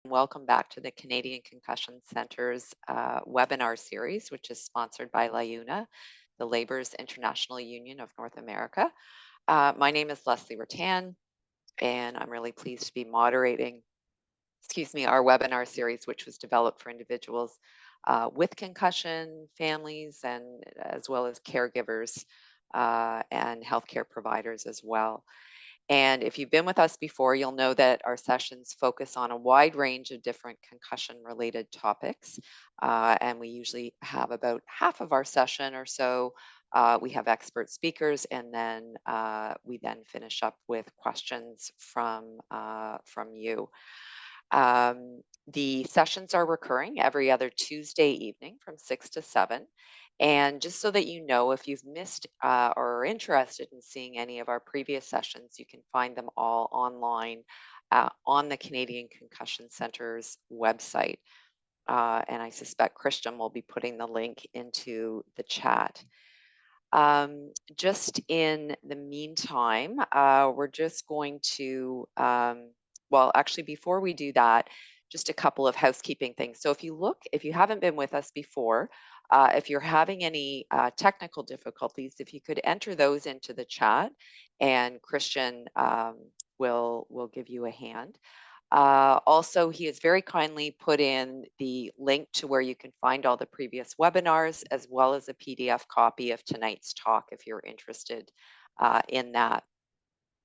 Welcome back to the Canadian Concussion Center's webinar series, which is sponsored by LiUNA, the Labor's International Union of North America. My name is Leslie Rattan, and I'm really pleased to be moderating, our webinar series, which was developed for individuals with concussion, families, and as well as caregivers and healthcare providers as well. And if you've been with us before, you'll know that our sessions focus on a wide range of different concussion related topics. And we usually have about half of our session or so. We have expert speakers, and then we then finish up with questions from you. The sessions are recurring every other Tuesday evening from 6 to 7. And just so that you know, if you've missed or are interested in seeing any of our previous sessions, you can find them all online on the Canadian Concussion Center's website. And I suspect Christian will be putting the link into the chat. Just in the meantime, we're just going to, well, actually, before we do that, just a couple of housekeeping things. So if you haven't been with us before, if you're having any technical difficulties, if you could enter those into the chat, and Christian will give you a hand. Also, he has very kindly put in the link to where you can find all the previous webinars, as well as a PDF copy of tonight's talk if you're interested in that.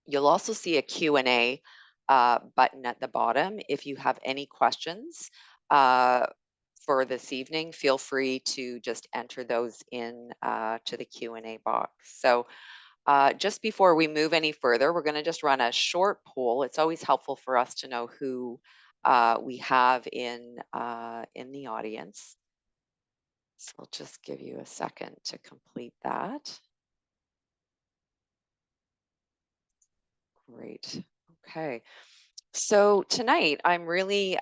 You'll also see a Q&A button at the bottom. If you have any questions for this evening, feel free to just enter those in to the Q&A box. So just before we move any further, we're going to just run a short poll. It's always helpful for us to know who we have in the audience. So we'll just give you a second to complete that. Great. Okay. So tonight, I'm really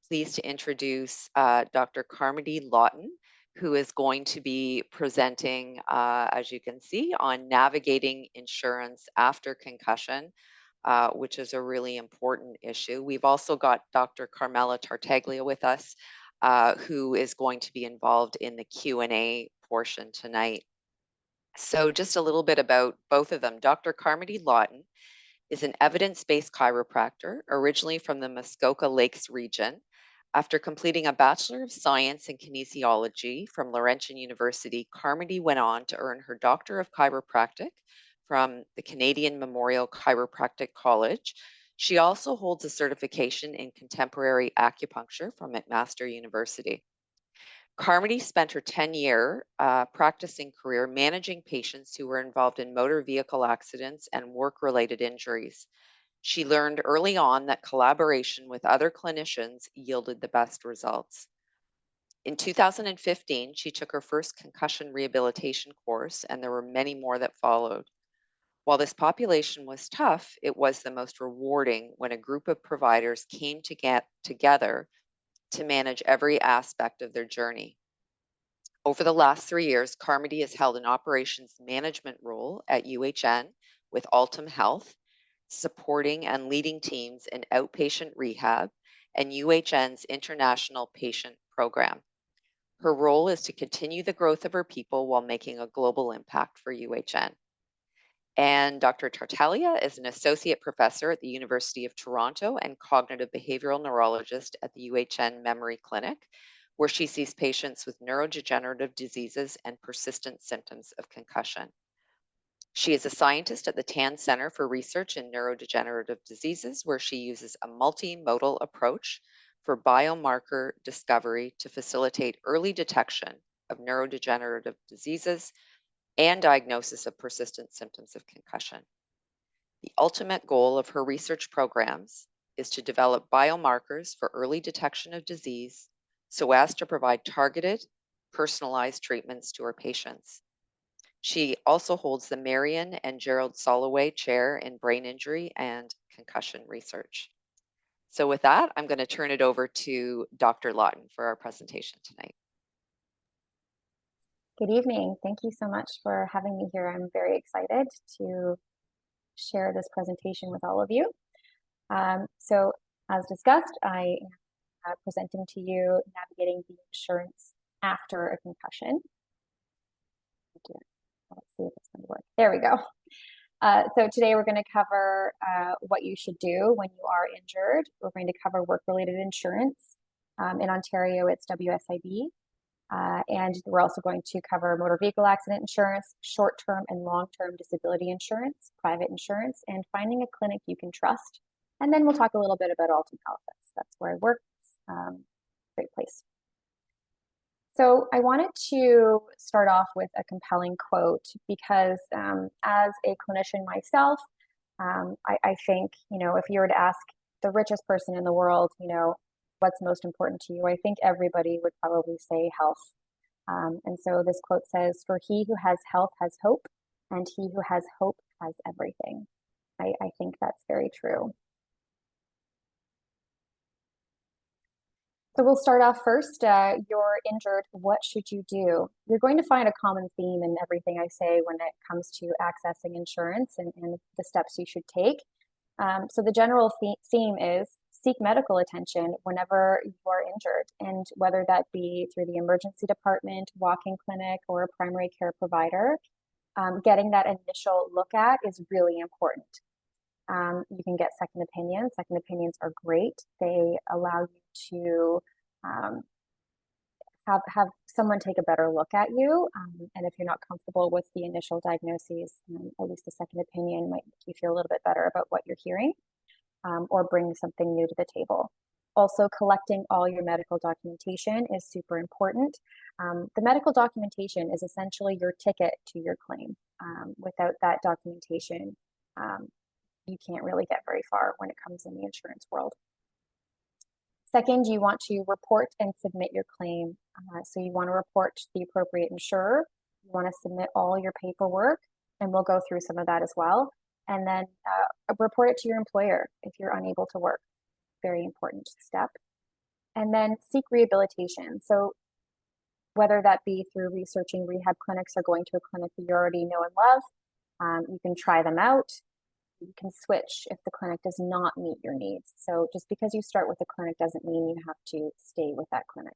pleased to introduce Dr. Charmody Laughton, who is going to be presenting, as you can see, on navigating insurance after concussion, which is a really important issue. We've also got Dr. Carmela Tartaglia with us, who is going to be involved in the Q&A portion tonight. So just a little bit about both of them. Dr. Charmody Laughton is an evidence-based chiropractor originally from the Muskoka Lakes region. After completing a Bachelor of Science in Kinesiology from Laurentian University, Charmody went on to earn her Doctor of Chiropractic from the Canadian Memorial Chiropractic College. She also holds a certification in contemporary acupuncture from McMaster University. Carmody spent her 10-year practicing career managing patients who were involved in motor vehicle accidents and work-related injuries. She learned early on that collaboration with other clinicians yielded the best results. In 2015, she took her first concussion rehabilitation course, and there were many more that followed. While this population was tough, it was the most rewarding when a group of providers came to get together to manage every aspect of their journey. Over the last 3 years, Carmody has held an operations management role at UHN with Altum Health, supporting and leading teams in outpatient rehab and UHN's international patient program. Her role is to continue the growth of her people while making a global impact for UHN. And Dr. Tartaglia is an associate professor at the University of Toronto and cognitive behavioral neurologist at the UHN Memory Clinic, where she sees patients with neurodegenerative diseases and persistent symptoms of concussion. She is a scientist at the TAN Center for Research in Neurodegenerative Diseases, where she uses a multimodal approach for biomarker discovery to facilitate early detection of neurodegenerative diseases and diagnosis of persistent symptoms of concussion. The ultimate goal of her research programs is to develop biomarkers for early detection of disease so as to provide targeted, personalized treatments to her patients. She also holds the Marion and Gerald Soloway Chair in Brain Injury and Concussion Research. So with that, I'm going to turn it over to Dr. Laughton for our presentation tonight. Good evening. Thank you so much for having me here. I'm very excited to share this presentation with all of you. So as discussed, I am presenting to you navigating the insurance after a concussion. Let's see if it's going to work. There we go. So today we're going to cover what you should do when you are injured. We're going to cover work-related insurance. In Ontario, it's WSIB. And we're also going to cover motor vehicle accident insurance, short-term and long-term disability insurance, private insurance, and finding a clinic you can trust. And then we'll talk a little bit about Alton, Halifax. That's where I work. Great place. So I wanted to start off with a compelling quote because as a clinician myself, I think, if you were to ask the richest person in the world, what's most important to you, I think everybody would probably say health. And so this quote says, "For he who has health has hope, and he who has hope has everything." I think that's very true. So we'll start off first. You're injured. What should you do? You're going to find a common theme in everything I say when it comes to accessing insurance and the steps you should take. So the general theme is seek medical attention whenever you are injured, and whether that be through the emergency department, walk-in clinic, or a primary care provider, getting that initial look at is really important. You can get second opinions. Second opinions are great. They allow you to have someone take a better look at you. And if you're not comfortable with the initial diagnoses, at least a second opinion might make you feel a little bit better about what you're hearing, or bring something new to the table. Also, collecting all your medical documentation is super important. The medical documentation is essentially your ticket to your claim. Without that documentation, you can't really get very far when it comes in the insurance world. Second, you want to report and submit your claim. So you want to report to the appropriate insurer. You want to submit all your paperwork, and we'll go through some of that as well. And then report it to your employer if you're unable to work. Very important step. And then seek rehabilitation. So whether that be through researching rehab clinics or going to a clinic that you already know and love, you can try them out. You can switch if the clinic does not meet your needs. So just because you start with a clinic doesn't mean you have to stay with that clinic.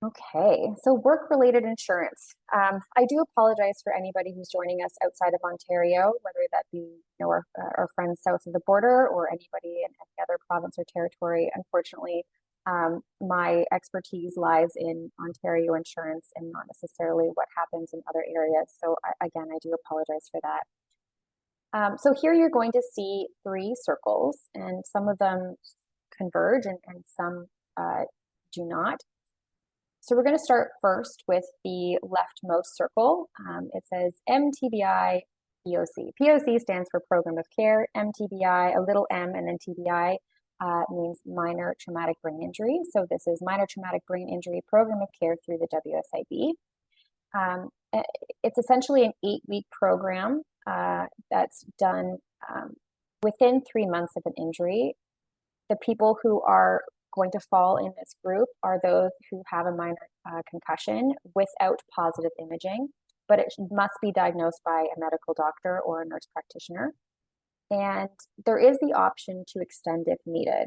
Okay, so work-related insurance. I do apologize for anybody who's joining us outside of Ontario, whether that be our friends south of the border or anybody in any other province or territory. Unfortunately, my expertise lies in Ontario insurance and not necessarily what happens in other areas. So again, I do apologize for that. So here you're going to see 3 circles, and some of them converge and some do not. So we're going to start first with the leftmost circle. It says MTBI POC. POC stands for Program of Care. MTBI, a little m and then TBI means minor traumatic brain injury. So this is minor traumatic brain injury program of care through the WSIB. It's essentially an 8-week program that's done within 3 months of an injury. The people who are going to fall in this group are those who have a minor concussion without positive imaging, but it must be diagnosed by a medical doctor or a nurse practitioner. And there is the option to extend if needed.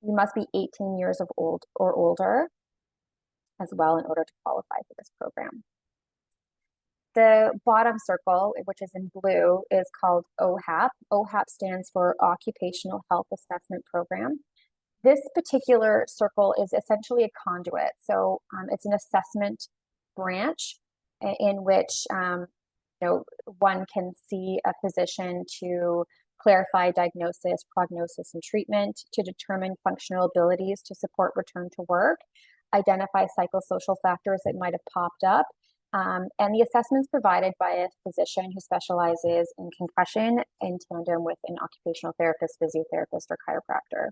You must be 18 years old or older as well in order to qualify for this program. The bottom circle, which is in blue, is called OHAP. OHAP stands for Occupational Health Assessment Program. This particular circle is essentially a conduit. So it's an assessment branch in which one can see a physician to clarify diagnosis, prognosis, and treatment, to determine functional abilities to support return to work, identify psychosocial factors that might have popped up, and the assessment's provided by a physician who specializes in concussion in tandem with an occupational therapist, physiotherapist, or chiropractor.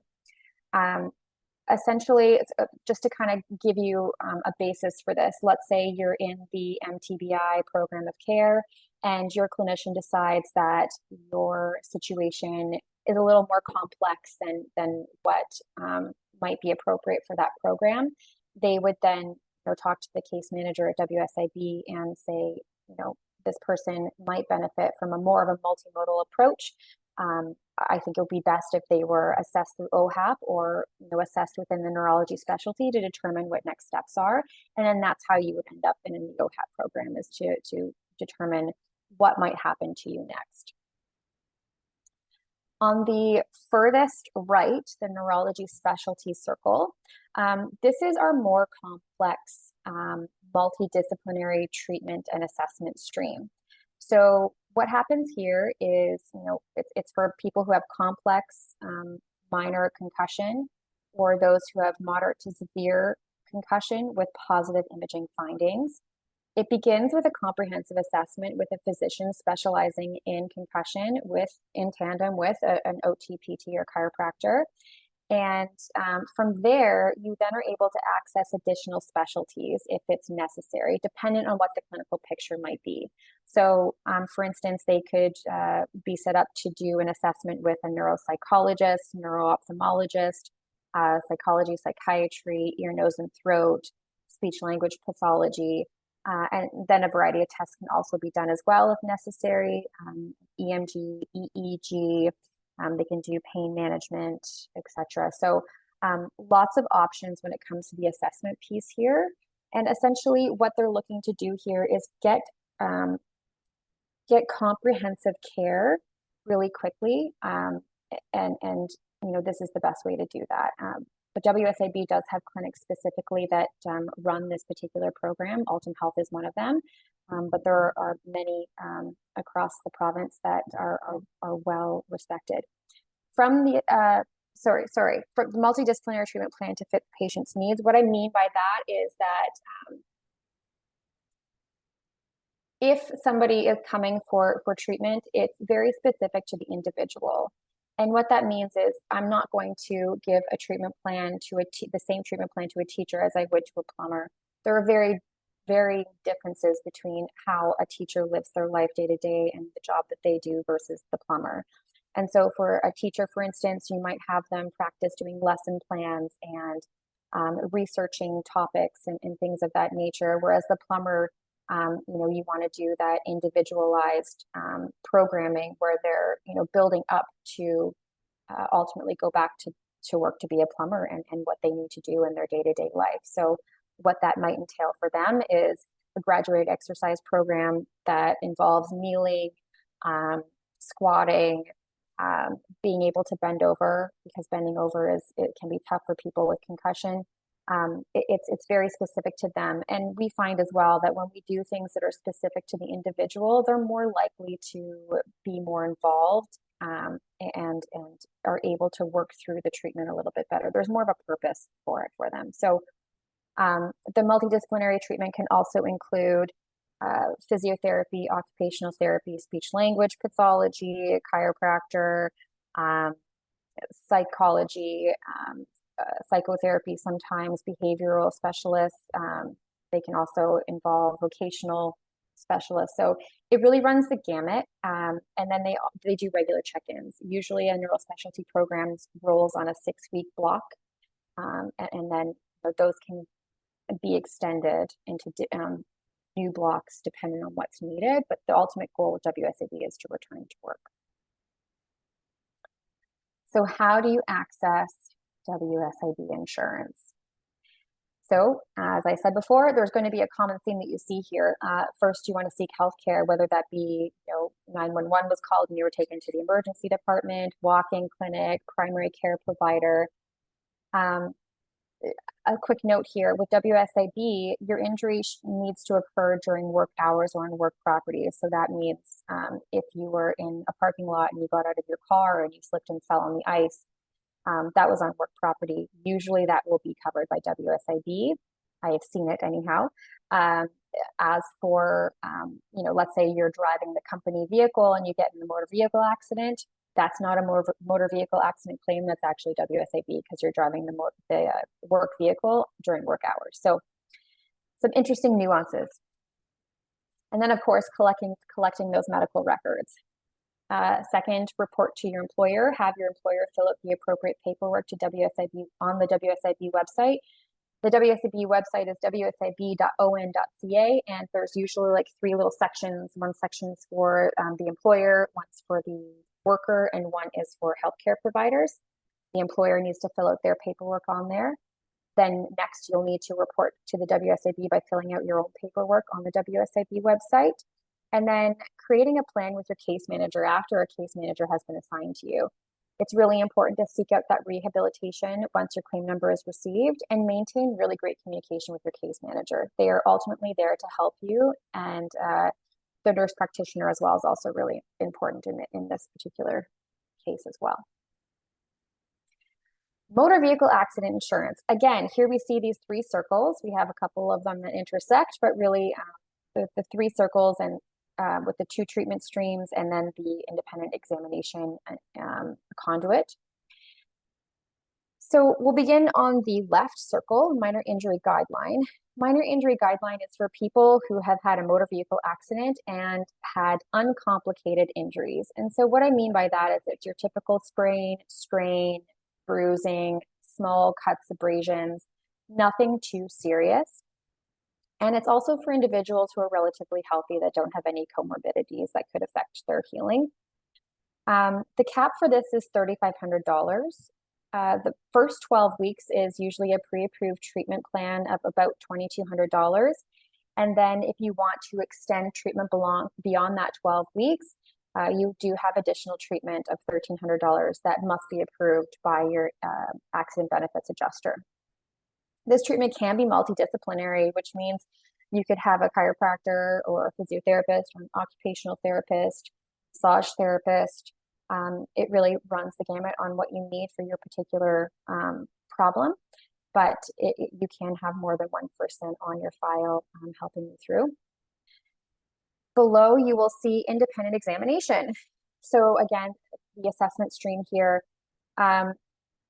Essentially, it's just to kind of give you a basis for this. Let's say you're in the MTBI program of care and your clinician decides that your situation is a little more complex than what might be appropriate for that program. They would then talk to the case manager at WSIB and say, this person might benefit from more of a multimodal approach. I think it would be best if they were assessed through OHAP or assessed within the neurology specialty to determine what next steps are. And then that's how you would end up in the OHAP program, is to determine what might happen to you next. On the furthest right, the neurology specialty circle, this is our more complex multidisciplinary treatment and assessment stream. So what happens here is, it's for people who have complex minor concussion, or those who have moderate to severe concussion with positive imaging findings. It begins with a comprehensive assessment with a physician specializing in concussion in tandem with an OT, PT, or chiropractor. And from there, you then are able to access additional specialties if it's necessary, dependent on what the clinical picture might be. So, for instance, they could be set up to do an assessment with a neuropsychologist, neuro-ophthalmologist, psychology, psychiatry, ear, nose, and throat, speech language pathology, and then a variety of tests can also be done as well if necessary, EMG, EEG, they can do pain management, etc. So lots of options when it comes to the assessment piece here. And essentially what they're looking to do here is get comprehensive care really quickly. And this is the best way to do that. But WSIB does have clinics specifically that run this particular program. Alton Health is one of them. But there are many across the province that are well respected. From the for the multidisciplinary treatment plan to fit patients' needs, what I mean by that is that if somebody is coming for treatment, it's very specific to the individual. And what that means is I'm not going to give a treatment plan the same treatment plan to a teacher as I would to a plumber. There are very differences between how a teacher lives their life day to day and the job that they do versus the plumber. And so for a teacher, for instance, you might have them practice doing lesson plans and researching topics and things of that nature. Whereas the plumber, you want to do that individualized programming where they're, building up to ultimately go back to work to be a plumber and what they need to do in their day-to-day life. So what that might entail for them is a graduated exercise program that involves kneeling, squatting, being able to bend over, because bending over it can be tough for people with concussion. It's very specific to them. And we find as well that when we do things that are specific to the individual, they're more likely to be more involved and are able to work through the treatment a little bit better. There's more of a purpose for it for them. So the multidisciplinary treatment can also include physiotherapy, occupational therapy, speech language pathology, chiropractor, psychology, psychotherapy, sometimes behavioral specialists. They can also involve vocational specialists. So it really runs the gamut. And then they do regular check-ins. Usually a neural specialty program rolls on a 6-week block. And then those can be extended into new blocks depending on what's needed. But the ultimate goal with WSIB is to return to work. So how do you access WSIB insurance? So as I said before, there's going to be a common theme that you see here. First, you want to seek healthcare, whether that be 911 was called and you were taken to the emergency department, walk-in clinic, primary care provider. A quick note here, with WSIB, your injury needs to occur during work hours or on work property. So that means if you were in a parking lot and you got out of your car and you slipped and fell on the ice, that was on work property. Usually that will be covered by WSIB. I have seen it anyhow. As for, let's say you're driving the company vehicle and you get in a motor vehicle accident, that's not a motor vehicle accident claim. That's actually WSIB because you're driving the work vehicle during work hours. So some interesting nuances. And then, of course, collecting those medical records. Second, report to your employer. Have your employer fill out the appropriate paperwork to WSIB on the WSIB website. The WSIB website is wsib.on.ca, and there's usually like 3 little sections. One section's for the employer, one's for the worker and one is for healthcare providers. The employer needs to fill out their paperwork on there. Then next, you'll need to report to the WSIB by filling out your own paperwork on the WSIB website. And then creating a plan with your case manager after a case manager has been assigned to you. It's really important to seek out that rehabilitation once your claim number is received and maintain really great communication with your case manager. They are ultimately there to help you, and the nurse practitioner as well is also really important in this particular case as well. Motor vehicle accident insurance. Again, here we see these three circles. We have a couple of them that intersect, but really the three circles and with the two treatment streams and then the independent examination conduit. So we'll begin on the left circle, minor injury guideline. Minor injury guideline is for people who have had a motor vehicle accident and had uncomplicated injuries. And so what I mean by that is it's your typical sprain, strain, bruising, small cuts, abrasions, nothing too serious. And it's also for individuals who are relatively healthy that don't have any comorbidities that could affect their healing. The cap for this is $3,500. The first 12 weeks is usually a pre-approved treatment plan of about $2,200. And then if you want to extend treatment beyond that 12 weeks, you do have additional treatment of $1,300 that must be approved by your accident benefits adjuster. This treatment can be multidisciplinary, which means you could have a chiropractor or a physiotherapist or an occupational therapist, massage therapist. It really runs the gamut on what you need for your particular problem, but you can have more than one person on your file helping you through. Below, you will see independent examination. So again, the assessment stream here.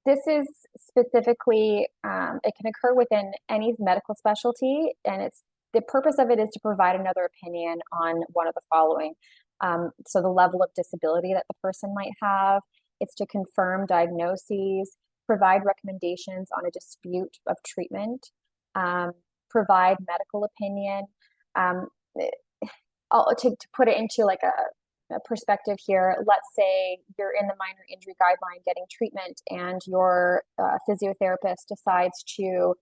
This is specifically, it can occur within any medical specialty, and the purpose of it is to provide another opinion on one of the following. So the level of disability that the person might have, it's to confirm diagnoses, provide recommendations on a dispute of treatment, provide medical opinion. To put it into like a perspective here, let's say you're in the minor injury guideline getting treatment and your physiotherapist decides to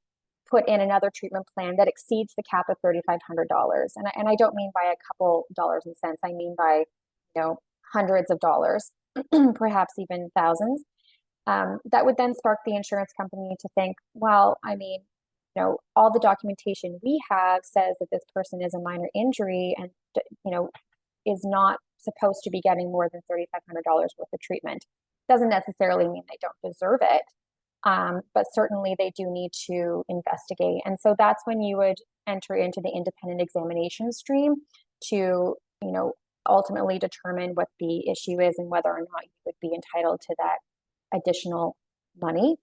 put in another treatment plan that exceeds the cap of $3,500. And I don't mean by a couple dollars and cents, I mean by, hundreds of dollars, perhaps even thousands. That would then spark the insurance company to think, well, I mean, all the documentation we have says that this person is a minor injury and, is not supposed to be getting more than $3,500 worth of treatment. Doesn't necessarily mean they don't deserve it, but certainly they do need to investigate. And so that's when you would enter into the independent examination stream to, ultimately determine what the issue is and whether or not you would be entitled to that additional money.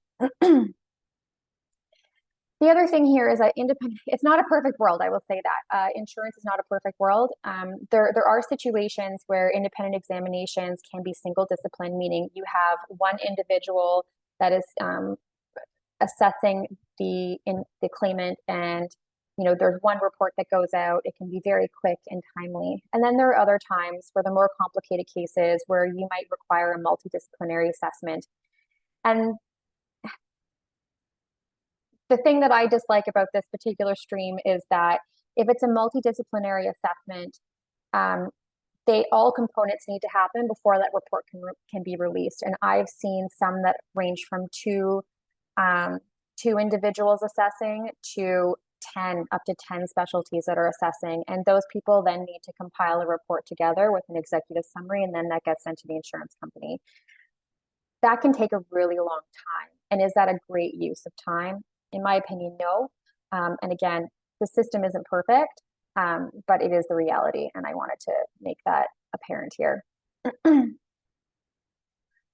The other thing here is that it's not a perfect world, I will say that. Insurance is not a perfect world. There are situations where independent examinations can be single discipline, meaning you have one individual that is assessing the claimant, and there's one report that goes out. It can be very quick and timely. And then there are other times for the more complicated cases where you might require a multidisciplinary assessment. And the thing that I dislike about this particular stream is that if it's a multidisciplinary assessment, all components need to happen before that report can be released. And I've seen some that range from two individuals assessing to up to 10 specialties that are assessing. And those people then need to compile a report together with an executive summary, and then that gets sent to the insurance company. That can take a really long time. And is that a great use of time? In my opinion, no. And again, the system isn't perfect, but it is the reality. And I wanted to make that apparent here.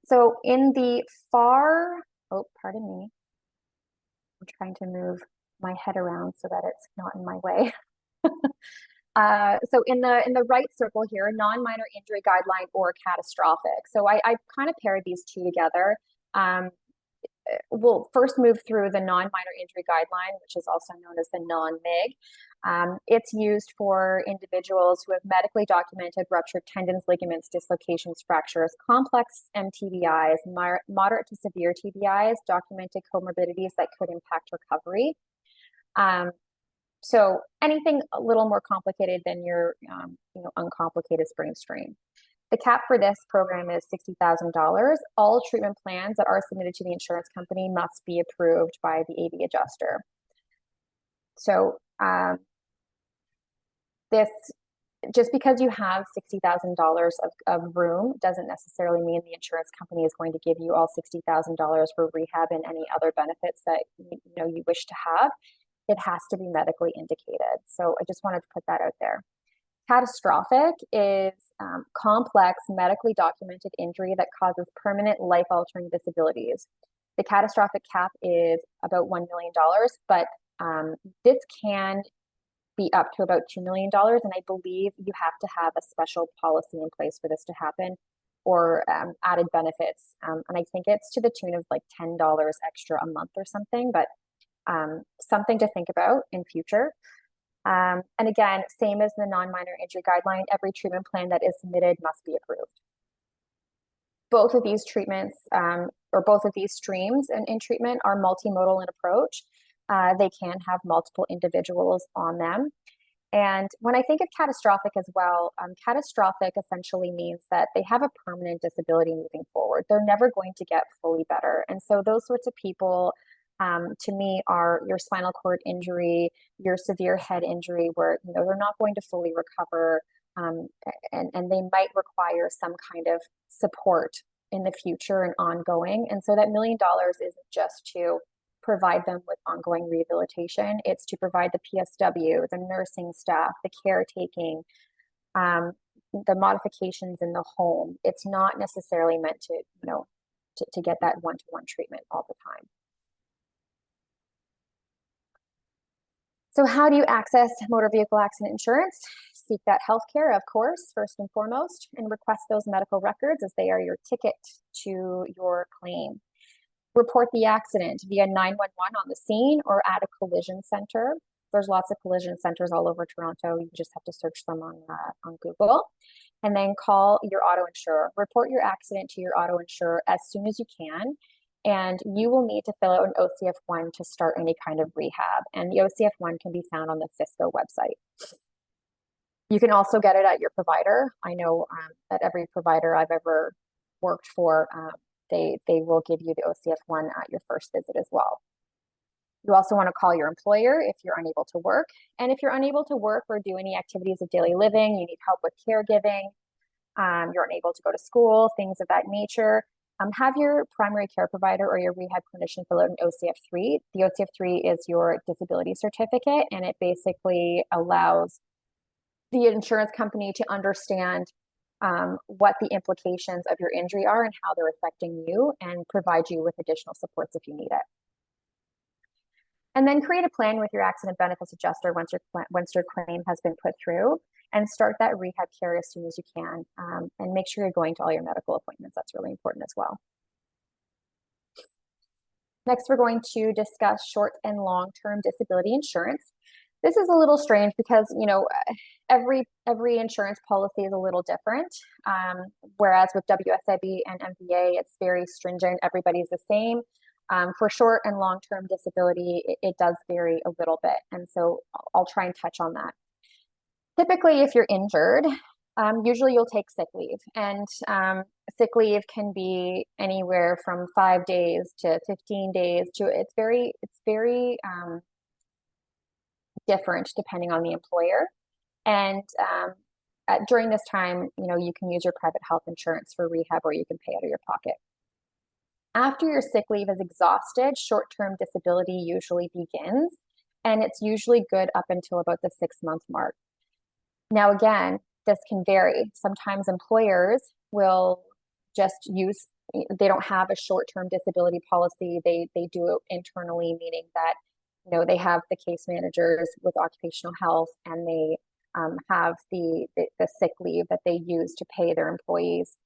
So in the pardon me. I'm trying to move my head around so that it's not in my way. So in the right circle here, non-minor injury guideline or catastrophic. So I kind of paired these two together. We'll first move through the non-minor injury guideline, which is also known as the non-MIG. It's used for individuals who have medically documented ruptured tendons, ligaments, dislocations, fractures, complex MTBIs, moderate to severe TBIs, documented comorbidities that could impact recovery. So anything a little more complicated than your uncomplicated sprain strain. The cap for this program is $60,000. All treatment plans that are submitted to the insurance company must be approved by the AV adjuster. So this, just because you have $60,000 of room doesn't necessarily mean the insurance company is going to give you all $60,000 for rehab and any other benefits that you wish to have. It has to be medically indicated. So I just wanted to put that out there. Catastrophic is complex medically documented injury that causes permanent life-altering disabilities. The catastrophic cap is about $1 million, but this can be up to about $2 million. And I believe you have to have a special policy in place for this to happen, or added benefits. And I think it's to the tune of like $10 extra a month or something, but something to think about in future. And again, same as the non-minor injury guideline, every treatment plan that is submitted must be approved. Both of these treatments, or both of these streams in treatment are multimodal in approach. They can have multiple individuals on them. And when I think of catastrophic as well, catastrophic essentially means that they have a permanent disability moving forward. They're never going to get fully better. And so those sorts of people, to me, are your spinal cord injury, your severe head injury, where they're not going to fully recover, and they might require some kind of support in the future and ongoing. And so that $1 million isn't just to provide them with ongoing rehabilitation. It's to provide the PSW, the nursing staff, the caretaking, the modifications in the home. It's not necessarily meant to get that one-to-one treatment all the time. So how do you access motor vehicle accident insurance? Seek that healthcare, of course, first and foremost, and request those medical records as they are your ticket to your claim. Report the accident via 911 on the scene or at a collision center. There's lots of collision centers all over Toronto. You just have to search them on Google. And then call your auto insurer. Report your accident to your auto insurer as soon as you can. And you will need to fill out an OCF1 to start any kind of rehab. And the OCF1 can be found on the FISCO website. You can also get it at your provider. I know that every provider I've ever worked for, they will give you the OCF1 at your first visit as well. You also want to call your employer if you're unable to work. And if you're unable to work or do any activities of daily living, you need help with caregiving, you're unable to go to school, things of that nature, have your primary care provider or your rehab clinician fill out an OCF3. The OCF3 is your disability certificate, and it basically allows the insurance company to understand what the implications of your injury are and how they're affecting you, and provide you with additional supports if you need it. And then create a plan with your accident benefits adjuster once your claim has been put through, and start that rehab care as soon as you can. And make sure you're going to all your medical appointments. That's really important as well. Next, we're going to discuss short and long-term disability insurance. This is a little strange because, every insurance policy is a little different. Whereas with WSIB and MVA, it's very stringent. Everybody's the same. For short and long-term disability, it does vary a little bit. And so I'll try and touch on that. Typically, if you're injured, usually you'll take sick leave. And sick leave can be anywhere from 5 days to 15 days. It's very different depending on the employer. And during this time, you can use your private health insurance for rehab, or you can pay out of your pocket. After your sick leave is exhausted, short-term disability usually begins, and it's usually good up until about the 6-month mark. Now, again, this can vary. Sometimes employers will just they don't have a short-term disability policy. They do it internally, meaning that, they have the case managers with occupational health, and they have the sick leave that they use to pay their employees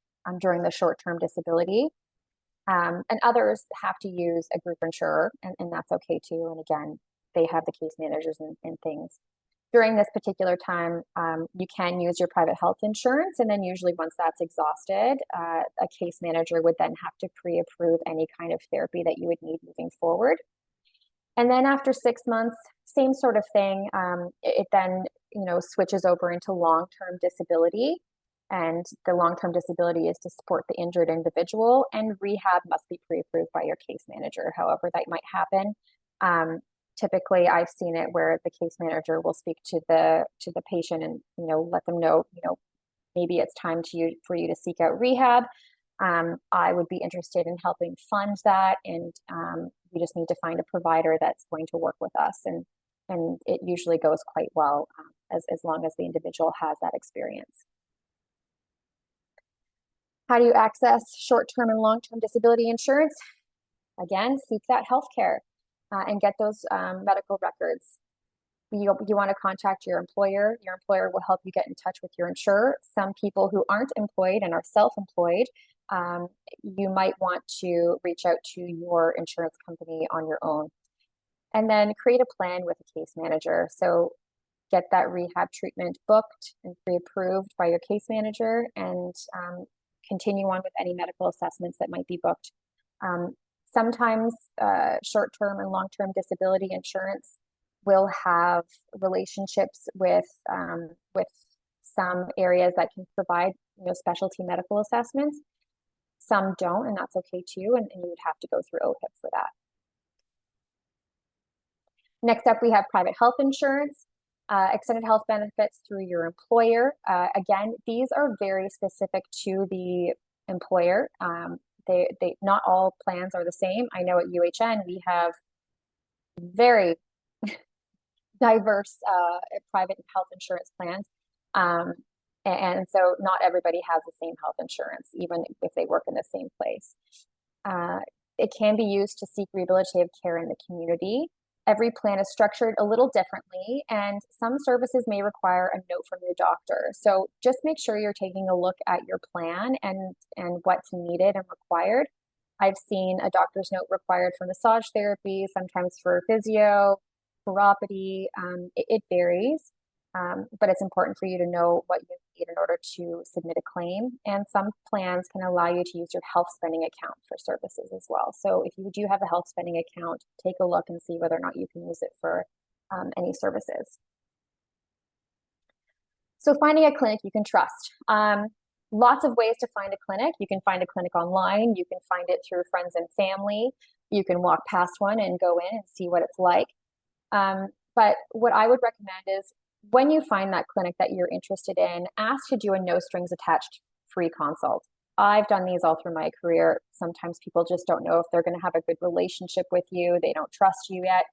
during the short-term disability. And others have to use a group insurer, and that's okay too. And again, they have the case managers and things. during this particular time, you can use your private health insurance, and then usually once that's exhausted, a case manager would then have to pre-approve any kind of therapy that you would need moving forward. And then after 6 months, same sort of thing. It then, switches over into long-term disability. And the long-term disability is to support the injured individual, and rehab must be pre-approved by your case manager, however that might happen. Typically, I've seen it where the case manager will speak to the patient and let them know, maybe it's time for you to seek out rehab. I would be interested in helping fund that, and we just need to find a provider that's going to work with us, and it usually goes quite well, as long as the individual has that experience. How do you access short-term and long-term disability insurance? Again, seek that healthcare and get those medical records. You want to contact your employer. Your employer will help you get in touch with your insurer. Some people who aren't employed and are self-employed, you might want to reach out to your insurance company on your own. And then create a plan with a case manager. So get that rehab treatment booked and pre-approved by your case manager, and continue on with any medical assessments that might be booked. Sometimes short-term and long-term disability insurance will have relationships with some areas that can provide specialty medical assessments. Some don't, and that's okay too, and you would have to go through OHIP for that. Next up, we have private health insurance. Extended health benefits through your employer. Again, these are very specific to the employer. They not all plans are the same. I know at UHN we have very diverse private health insurance plans, and so not everybody has the same health insurance, even if they work in the same place. It can be used to seek rehabilitative care in the community. Every plan is structured a little differently, and some services may require a note from your doctor. So just make sure you're taking a look at your plan and what's needed and required. I've seen a doctor's note required for massage therapy, sometimes for physio, chiropody. It varies, but it's important for you to know what you need in order to submit a claim. And some plans can allow you to use your health spending account for services as well. So if you do have a health spending account, take a look and see whether or not you can use it for any services. So finding a clinic you can trust. Lots of ways to find a clinic. You can find a clinic online. You can find it through friends and family. You can walk past one and go in and see what it's like. But what I would recommend is, when you find that clinic that you're interested in, ask to do a no strings attached free consult. I've done these all through my career. Sometimes people just don't know if they're going to have a good relationship with you. They don't trust you yet.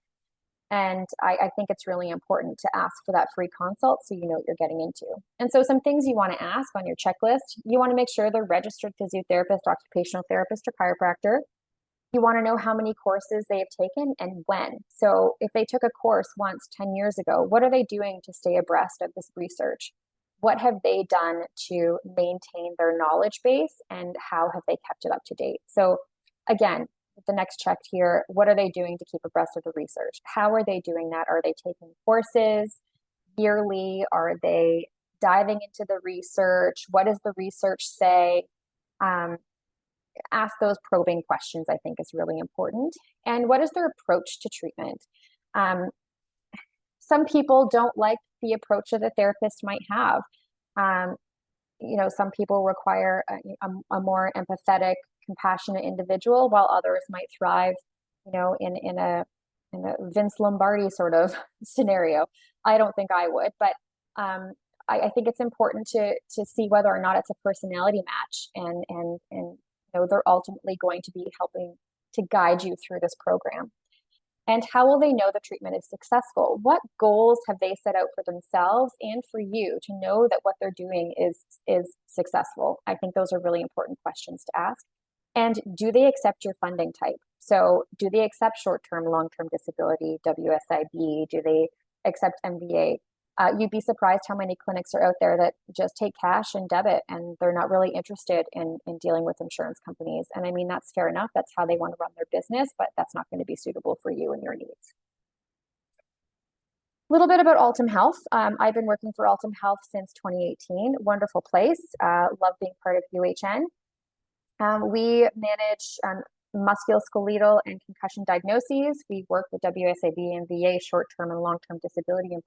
And I think it's really important to ask for that free consult so you know what you're getting into. And so some things you want to ask on your checklist: you want to make sure they're registered physiotherapist, occupational therapist, or chiropractor. You want to know how many courses they have taken and when. So if they took a course once 10 years ago, what are they doing to stay abreast of this research? What have they done to maintain their knowledge base, and how have they kept it up to date? So again, the next check here, what are they doing to keep abreast of the research? How are they doing that? Are they taking courses yearly? Are they diving into the research? What does the research say? Ask those probing questions, I think, is really important. And what is their approach to treatment? Some people don't like the approach that a therapist might have. Some people require a more empathetic, compassionate individual, while others might thrive, in a Vince Lombardi sort of scenario. I don't think I would, but I think it's important to see whether or not it's a personality match, and they're ultimately going to be helping to guide you through this program. And how will they know the treatment is successful? What goals have they set out for themselves and for you to know that what they're doing is successful? I think those are really important questions to ask. And do they accept your funding type? So do they accept short-term, long-term disability, WSIB? Do they accept MVA? You'd be surprised how many clinics are out there that just take cash and debit, and they're not really interested in dealing with insurance companies. And I mean, that's fair enough. That's how they want to run their business, but that's not going to be suitable for you and your needs. little bit about Altum Health. I've been working for Altum Health since 2018. Wonderful place. Love being part of UHN. We manage musculoskeletal and concussion diagnoses. We work with WSIB and VA short-term and long-term disability and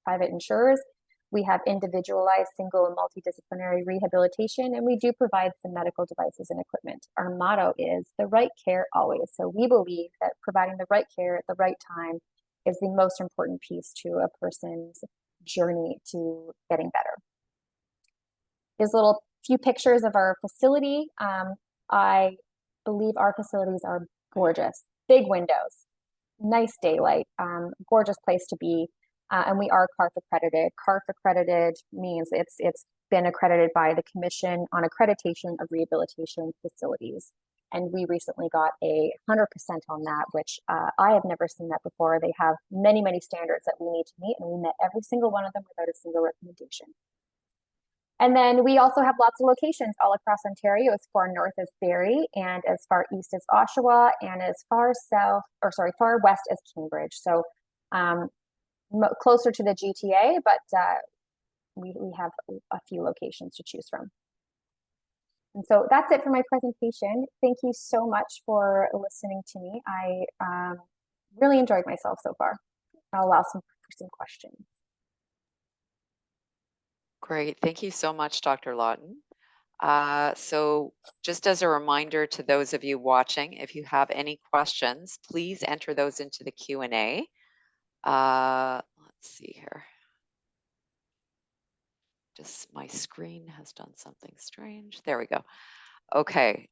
private insurers. We have individualized single and multidisciplinary rehabilitation, and we do provide some medical devices and equipment. Our motto is the right care always. So we believe that providing the right care at the right time is the most important piece to a person's journey to getting better. There's a little few pictures of our facility. I believe our facilities are gorgeous. Big windows, nice daylight, gorgeous place to be. And we are CARF accredited. CARF accredited means it's been accredited by the Commission on Accreditation of Rehabilitation Facilities. And we recently got 100% on that, which I have never seen that before. They have many, many standards that we need to meet, and we met every single one of them without a single recommendation. And then we also have lots of locations all across Ontario. As far north as Barrie, and as far east as Oshawa, and as far far west as Cambridge. So closer to the GTA, but we have a few locations to choose from. And so that's it for my presentation. Thank you so much for listening to me. I really enjoyed myself so far. I'll allow for some questions. Great. Thank you so much, Dr. Laughton. So just as a reminder to those of you watching, if you have any questions, please enter those into the Q&A. Let's see here. Just my screen has done something strange. There we go. Okay.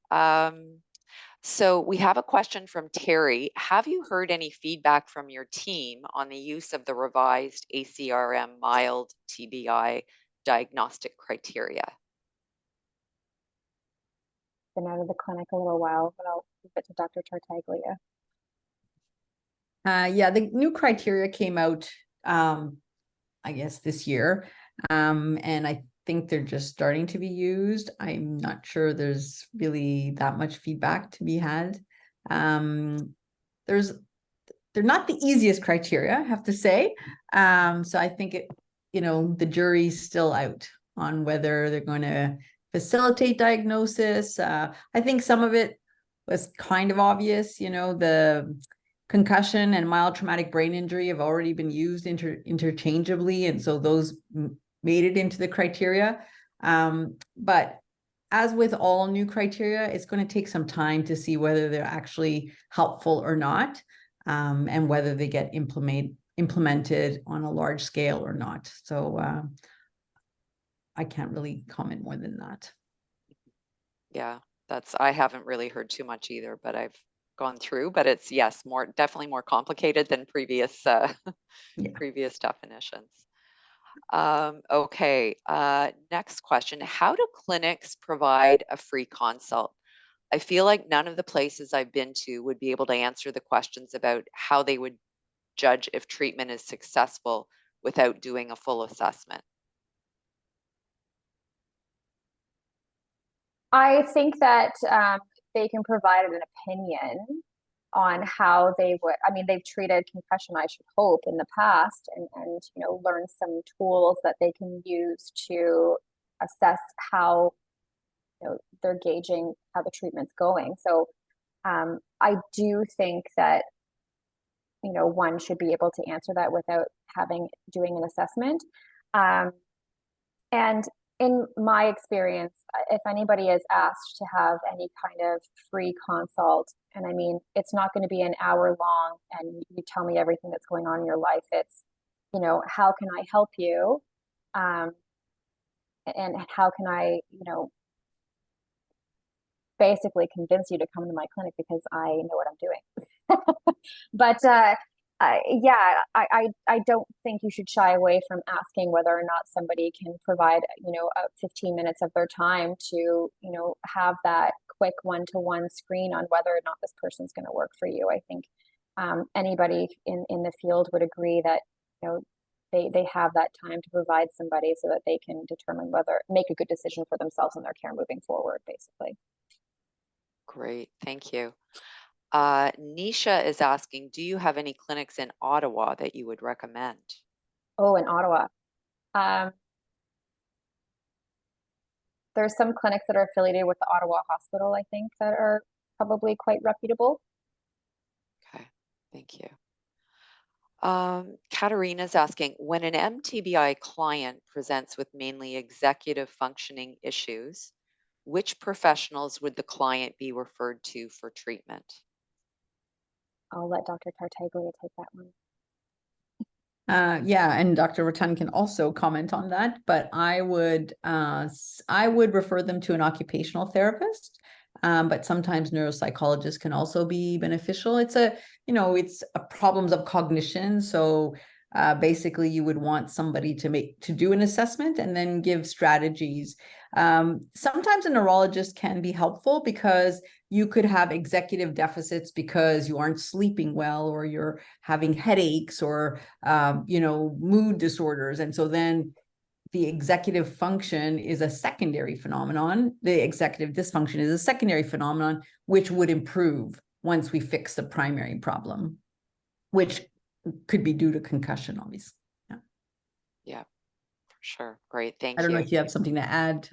So we have a question from Terry. Have you heard any feedback from your team on the use of the revised ACRM mild TBI diagnostic criteria? Been out of the clinic a little while, but I'll give it to Dr. Tartaglia. Yeah, the new criteria came out, I guess, this year. And I think they're just starting to be used. I'm not sure there's really that much feedback to be had. They're not the easiest criteria, I have to say. So I think the jury's still out on whether they're going to facilitate diagnosis. I think some of it was kind of obvious, the concussion and mild traumatic brain injury have already been used interchangeably, and so those made it into the criteria. But as with all new criteria, it's going to take some time to see whether they're actually helpful or not, and whether they get implemented on a large scale or not. So I can't really comment more than that. Yeah, I haven't really heard too much either, but I've gone through, but it's, yes, definitely more complicated than previous previous definitions. Okay, next question. How do clinics provide a free consult? I feel like none of the places I've been to would be able to answer the questions about how they would judge if treatment is successful without doing a full assessment. I think that they can provide an opinion on how they would. I mean, they've treated concussion, I should hope, in the past, and learn some tools that they can use to assess how they're gauging how the treatment's going. So I do think that one should be able to answer that without doing an assessment. And in my experience, if anybody is asked to have any kind of free consult, and I mean, it's not going to be an hour long and you tell me everything that's going on in your life. It's, how can I help you? And how can I, basically convince you to come to my clinic because I know what I'm doing. But yeah, I don't think you should shy away from asking whether or not somebody can provide 15 minutes of their time to have that quick one-to-one screen on whether or not this person's going to work for you. I think anybody in the field would agree that they have that time to provide somebody so that they can make a good decision for themselves and their care moving forward, basically. Great, thank you. Nisha is asking, do you have any clinics in Ottawa that you would recommend? Oh, in Ottawa. Um, there's some clinics that are affiliated with the Ottawa Hospital, I think, that are probably quite reputable. Okay, thank you. Katarina's asking, when an MTBI client presents with mainly executive functioning issues, which professionals would the client be referred to for treatment? I'll let Dr. Tartaglia take that one. Yeah, and Dr. Rotun can also comment on that, but I would refer them to an occupational therapist. But sometimes neuropsychologists can also be beneficial. It's problems of cognition. So basically, you would want somebody to do an assessment and then give strategies. Sometimes a neurologist can be helpful because you could have executive deficits because you aren't sleeping well, or you're having headaches, or mood disorders. And so then the executive function is a secondary phenomenon. The executive dysfunction is a secondary phenomenon, which would improve once we fix the primary problem, which could be due to concussion, obviously. Yeah, for sure. Great, thank I don't know you. if you have something to add,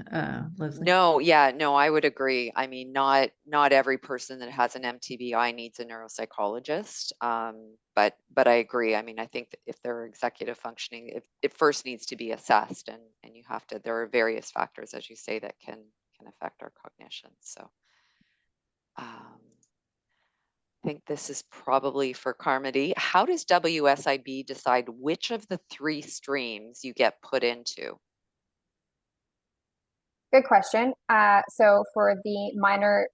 Leslie. No, yeah, no, I would agree. I mean, not every person that has an MTBI needs a neuropsychologist. But I agree. I mean, I think that if they're executive functioning, it first needs to be assessed, and you have to, there are various factors, as you say, that can affect our cognition. So I think this is probably for Carmody. How does WSIB decide which of the 3 streams you get put into? Good question. So for the minor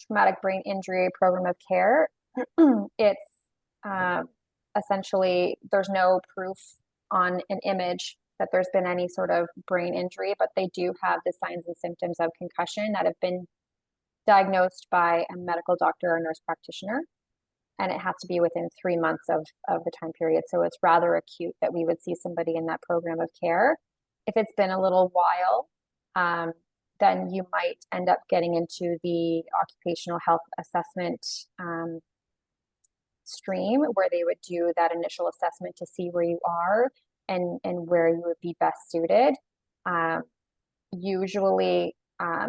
traumatic brain injury program of care, it's essentially, there's no proof on an image that there's been any sort of brain injury, but they do have the signs and symptoms of concussion that have been diagnosed by a medical doctor or nurse practitioner. And it has to be within 3 months of the time period. So it's rather acute that we would see somebody in that program of care. If it's been a little while, then you might end up getting into the occupational health assessment stream, where they would do that initial assessment to see where you are and where you would be best suited. Usually,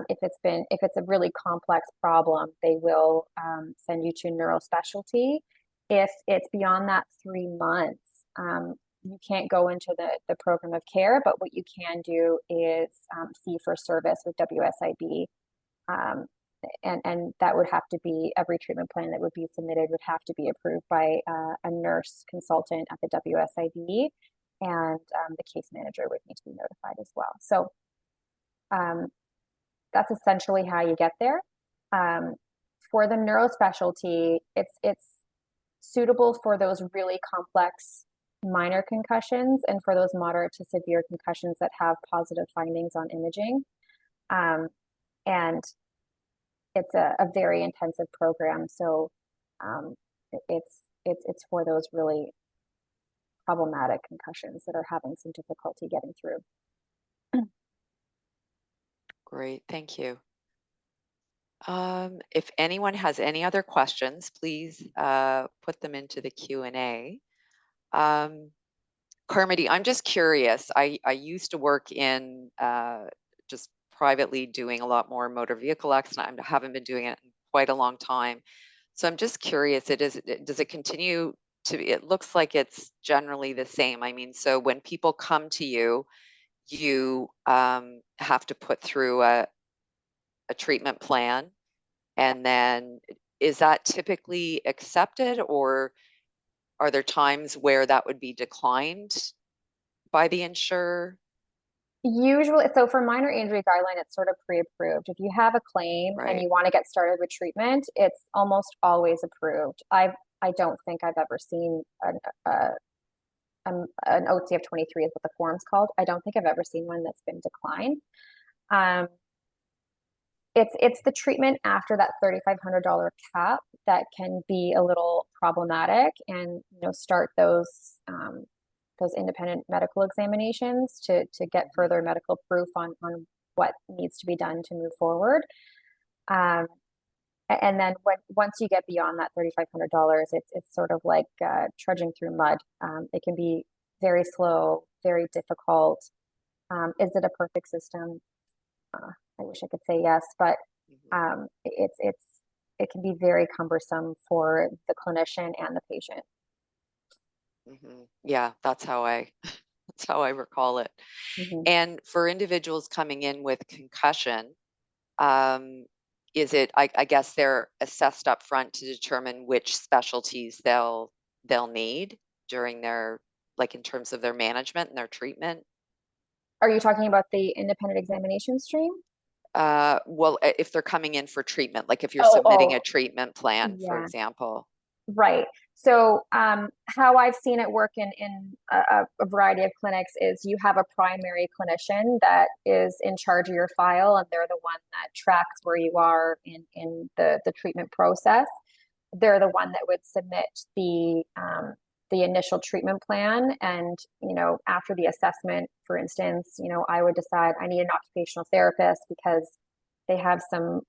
if it's a really complex problem, they will send you to neurospecialty. If it's beyond that 3 months, you can't go into the program of care, but what you can do is fee for service with WSIB. And that would have to be, every treatment plan that would be submitted would have to be approved by a nurse consultant at the WSIB, and the case manager would need to be notified as well. So that's essentially how you get there. For the neurospecialty, it's suitable for those really complex minor concussions and for those moderate to severe concussions that have positive findings on imaging. And it's a very intensive program. So it's for those really problematic concussions that are having some difficulty getting through. Great, thank you. If anyone has any other questions, please put them into the Q&A. Carmody, I'm just curious. I used to work in just privately doing a lot more motor vehicle accident. I haven't been doing it in quite a long time. So I'm just curious, does it continue to be, it looks like it's generally the same. I mean, so when people come to you, you have to put through a treatment plan, and then is that typically accepted, or are there times where that would be declined by the insurer? Usually, so for minor injury guideline, it's sort of pre-approved. If you have a claim and Right. you want to get started with treatment, it's almost always approved. I don't think I've ever seen an OCF 23 is what the form's called. I don't think I've ever seen one that's been declined. It's the treatment after that $3,500 cap that can be a little problematic, and start those independent medical examinations to get further medical proof on what needs to be done to move forward. And then once you get beyond that $3,500, it's sort of like trudging through mud. It can be very slow, very difficult. Is it a perfect system? I wish I could say yes, but it can be very cumbersome for the clinician and the patient. Yeah, that's how I that's how I recall it. And for individuals coming in with concussion, is it, I guess they're assessed up front to determine which specialties they'll need during their, like in terms of their management and their treatment? Are you talking about the independent examination stream? Well, if they're coming in for treatment, like if you're Oh, submitting a treatment plan, for yeah. example. Right. So how I've seen it work in a variety of clinics is you have a primary clinician that is in charge of your file, and they're the one that tracks where you are in the treatment process. They're the one that would submit the initial treatment plan, and after the assessment, for instance, I would decide I need an occupational therapist because they have some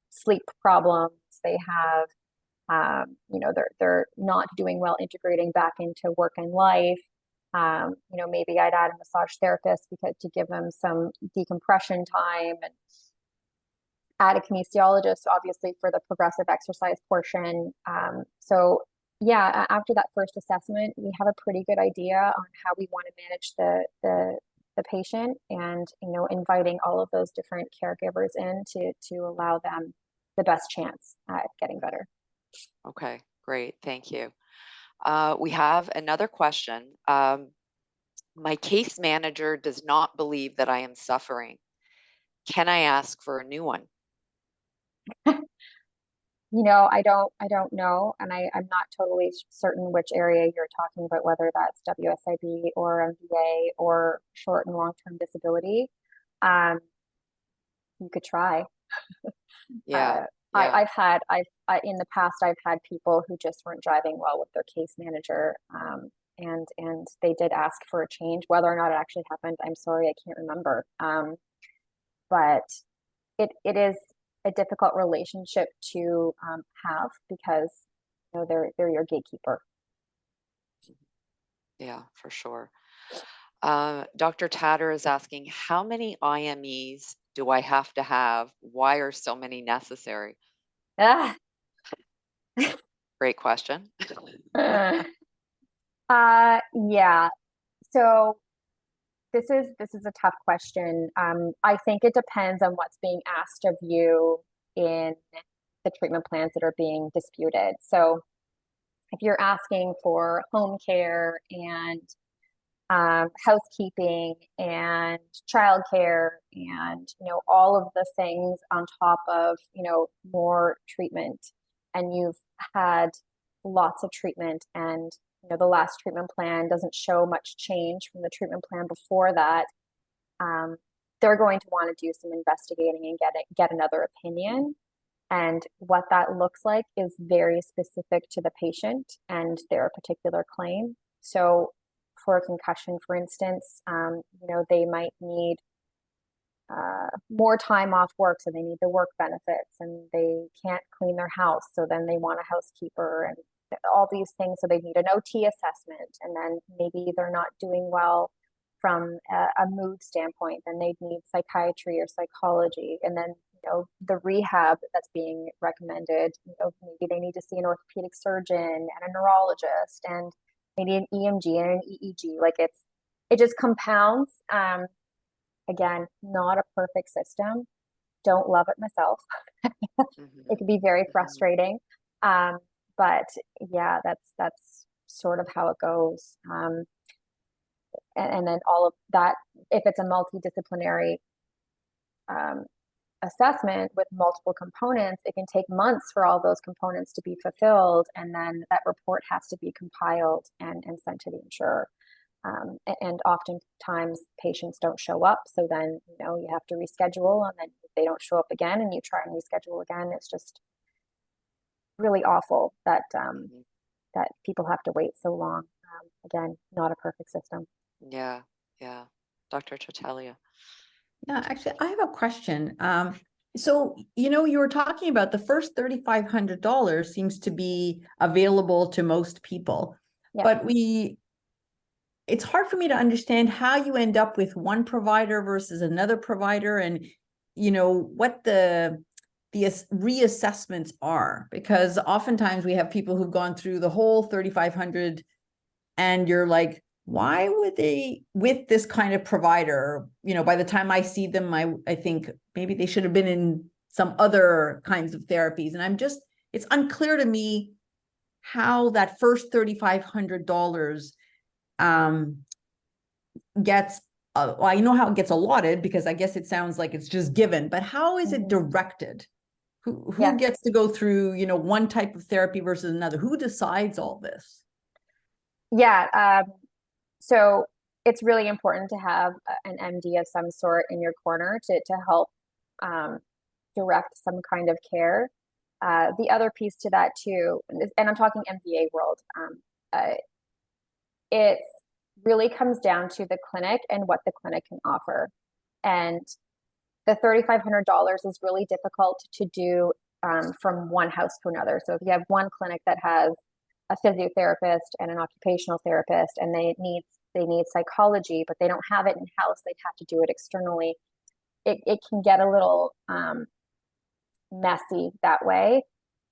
sleep problems. They have they're not doing well integrating back into work and life. Maybe I'd add a massage therapist because to give them some decompression time, and add a kinesiologist, obviously, for the progressive exercise portion. So yeah, after that first assessment, we have a pretty good idea on how we want to manage the patient, and inviting all of those different caregivers in to allow them the best chance at getting better. Okay, great. Thank you. We have another question. My case manager does not believe that I am suffering. Can I ask for a new one? I don't know, and I'm not totally certain which area you're talking about, whether that's WSIB or MVA or short and long-term disability. You could try. Yeah. I've in the past, I've had people who just weren't driving well with their case manager, and they did ask for a change. Whether or not it actually happened, I'm sorry, I can't remember. But it is a difficult relationship to have, because they're your gatekeeper. Yeah, for sure. Dr. Tatter is asking, how many IMEs do I have to have? Why are so many necessary? Ah. Great question. Yeah. So this is a tough question. I think it depends on what's being asked of you in the treatment plans that are being disputed. So if you're asking for home care and housekeeping and childcare and all of the things on top of more treatment, and you've had lots of treatment, and the last treatment plan doesn't show much change from the treatment plan before that, they're going to want to do some investigating and get another opinion. And what that looks like is very specific to the patient and their particular claim. So for a concussion, for instance, they might need more time off work, so they need the work benefits, and they can't clean their house, so then they want a housekeeper, and all these things. So they need an OT assessment, and then maybe they're not doing well from a mood standpoint, then they'd need psychiatry or psychology, and then the rehab that's being recommended, maybe they need to see an orthopedic surgeon and a neurologist, and maybe an EMG and an EEG. Like it just compounds. Again, not a perfect system. Don't love it myself. It can be very frustrating. But yeah, that's sort of how it goes. And then all of that, if it's a multidisciplinary assessment with multiple components, it can take months for all those components to be fulfilled, and then that report has to be compiled and sent to the insurer. And oftentimes patients don't show up, so then you have to reschedule, and then if they don't show up again and you try and reschedule again, it's just really awful that that people have to wait so long. Again, not a perfect system. Yeah. Dr. Tartaglia. Yeah, actually, I have a question. So, you were talking about the first $3,500 seems to be available to most people, Yeah. but it's hard for me to understand how you end up with one provider versus another provider, and what the reassessments are, because oftentimes we have people who've gone through the whole 3,500 and you're like, why would they with this kind of provider? By the time I see them, I think maybe they should have been in some other kinds of therapies. And it's unclear to me how that first $3,500 gets, well, I know how it gets allotted, because I guess it sounds like it's just given, but how is it directed? Who gets to go through, one type of therapy versus another? Who decides all this? Yeah. So it's really important to have an MD of some sort in your corner to help direct some kind of care. The other piece to that too, and I'm talking MVA world, it really comes down to the clinic and what the clinic can offer. And the $3,500 is really difficult to do from one house to another. So if you have one clinic that has a physiotherapist and an occupational therapist, and they need psychology, but they don't have it in house, they'd have to do it externally. It can get a little messy that way.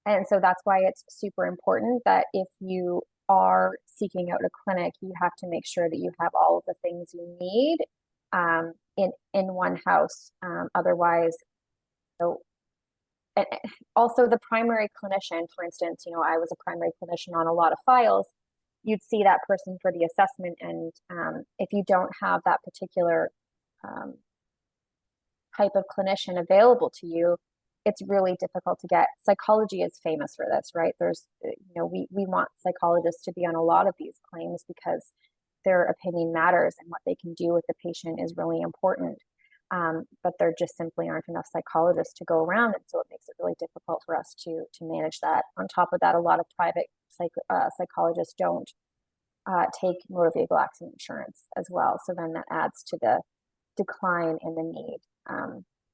And so that's why it's super important that if you are seeking out a clinic, you have to make sure that you have all of the things you need in one house. Otherwise, so, and also the primary clinician, for instance, I was a primary clinician on a lot of files. You'd see that person for the assessment, and if you don't have that particular type of clinician available to you, it's really difficult to get. Psychology is famous for this, right? We want psychologists to be on a lot of these claims because their opinion matters, and what they can do with the patient is really important. But there just simply aren't enough psychologists to go around, and so it makes it really difficult for us to manage that. On top of that, a lot of private psychologists don't take motor vehicle accident insurance as well, so then that adds to the decline in the need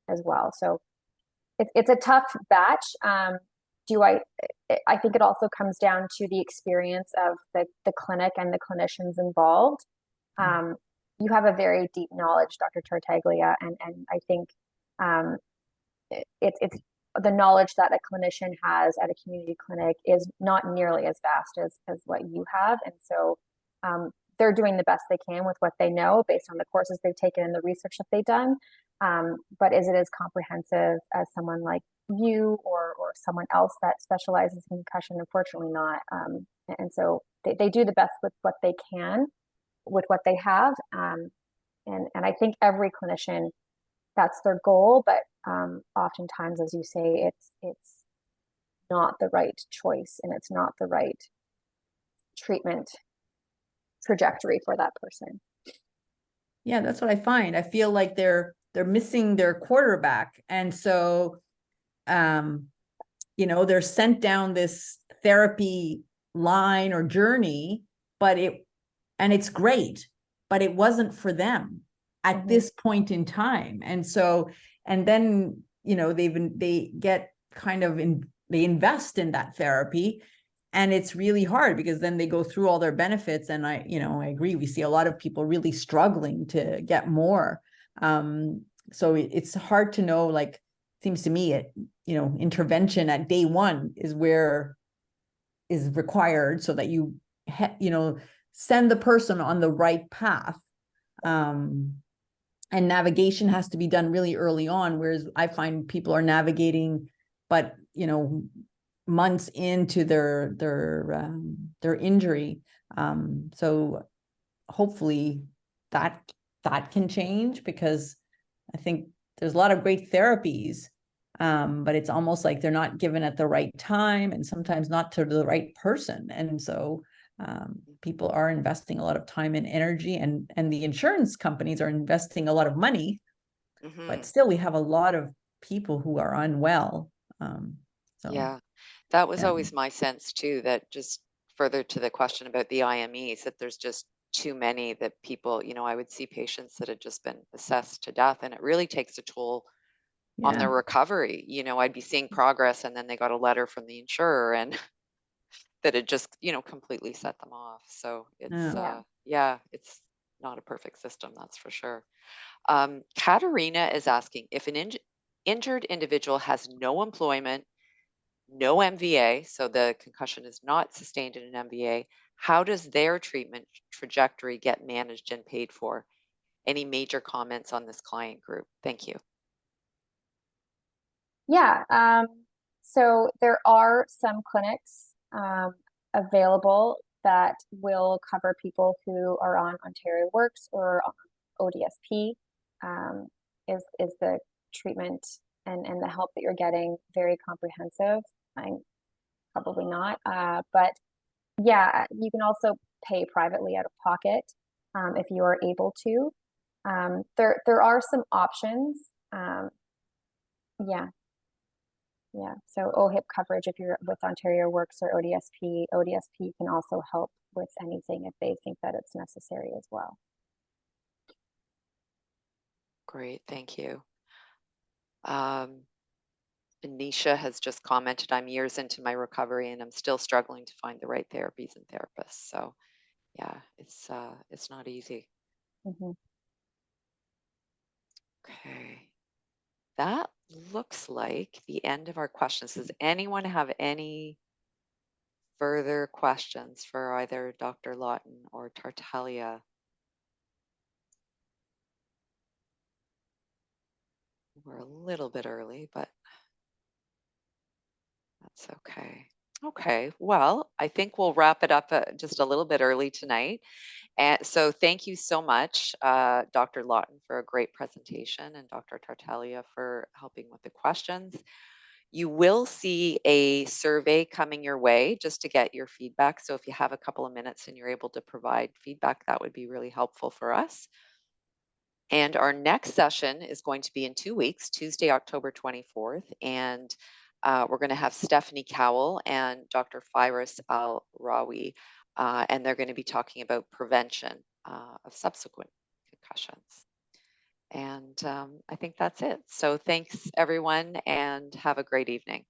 as well. So it's a tough batch. I think it also comes down to the experience of the clinic and the clinicians involved. You have a very deep knowledge, Dr. Tartaglia, and I think it's the knowledge that a clinician has at a community clinic is not nearly as vast as what you have. And so they're doing the best they can with what they know based on the courses they've taken and the research that they've done. But is it as comprehensive as someone like you or someone else that specializes in concussion? Unfortunately not. And so they do the best with what they can, with what they have. And I think every clinician, that's their goal, but oftentimes, as you say, it's not the right choice, and it's not the right treatment trajectory for that person. Yeah, that's what I find. I feel like they're missing their quarterback. And so, they're sent down this therapy line or journey, and it's great, but it wasn't for them at this point in time. And so, and then, they get kind of they invest in that therapy, and it's really hard because then they go through all their benefits. And I agree. We see a lot of people really struggling to get more. So it's hard to know, like, seems to me, intervention at day one is required so that you send the person on the right path. And navigation has to be done really early on, whereas I find people are navigating, but months into their injury. So hopefully that can change, because I think there's a lot of great therapies, but it's almost like they're not given at the right time, and sometimes not to the right person. And so people are investing a lot of time and energy, and the insurance companies are investing a lot of money, but still we have a lot of people who are unwell. Yeah, that was always my sense too, that just further to the question about the IMEs, that there's just too many that people, I would see patients that had just been assessed to death, and it really takes a toll on their recovery. I'd be seeing progress, and then they got a letter from the insurer, and that it just, completely set them off. So it's, Yeah. yeah, it's not a perfect system, that's for sure. Katerina is asking if an injured individual has no employment, no MVA, so the concussion is not sustained in an MVA, how does their treatment trajectory get managed and paid for? Any major comments on this client group? Thank you. Yeah, so there are some clinics available that will cover people who are on Ontario Works or on ODSP. Is the treatment and the help that you're getting very comprehensive? Probably not, but yeah, you can also pay privately out of pocket if you are able to. There are some options. Yeah. Yeah, so OHIP coverage if you're with Ontario Works or ODSP. ODSP can also help with anything if they think that it's necessary as well. Great, thank you. Anisha has just commented, I'm years into my recovery and I'm still struggling to find the right therapies and therapists. So yeah, it's not easy. Okay. That looks like the end of our questions. Does anyone have any further questions for either Dr. Laughton or Tartaglia? We're a little bit early, but that's okay. Okay, well, I think we'll wrap it up just a little bit early tonight. And so thank you so much, Dr. Laughton, for a great presentation, and Dr. Tartaglia for helping with the questions. You will see a survey coming your way just to get your feedback. So if you have a couple of minutes and you're able to provide feedback, that would be really helpful for us. And our next session is going to be in 2 weeks, Tuesday, October 24th. And we're going to have Stephanie Cowell and Dr. Firas Al-Rawi, and they're going to be talking about prevention of subsequent concussions. And I think that's it. So thanks, everyone, and have a great evening.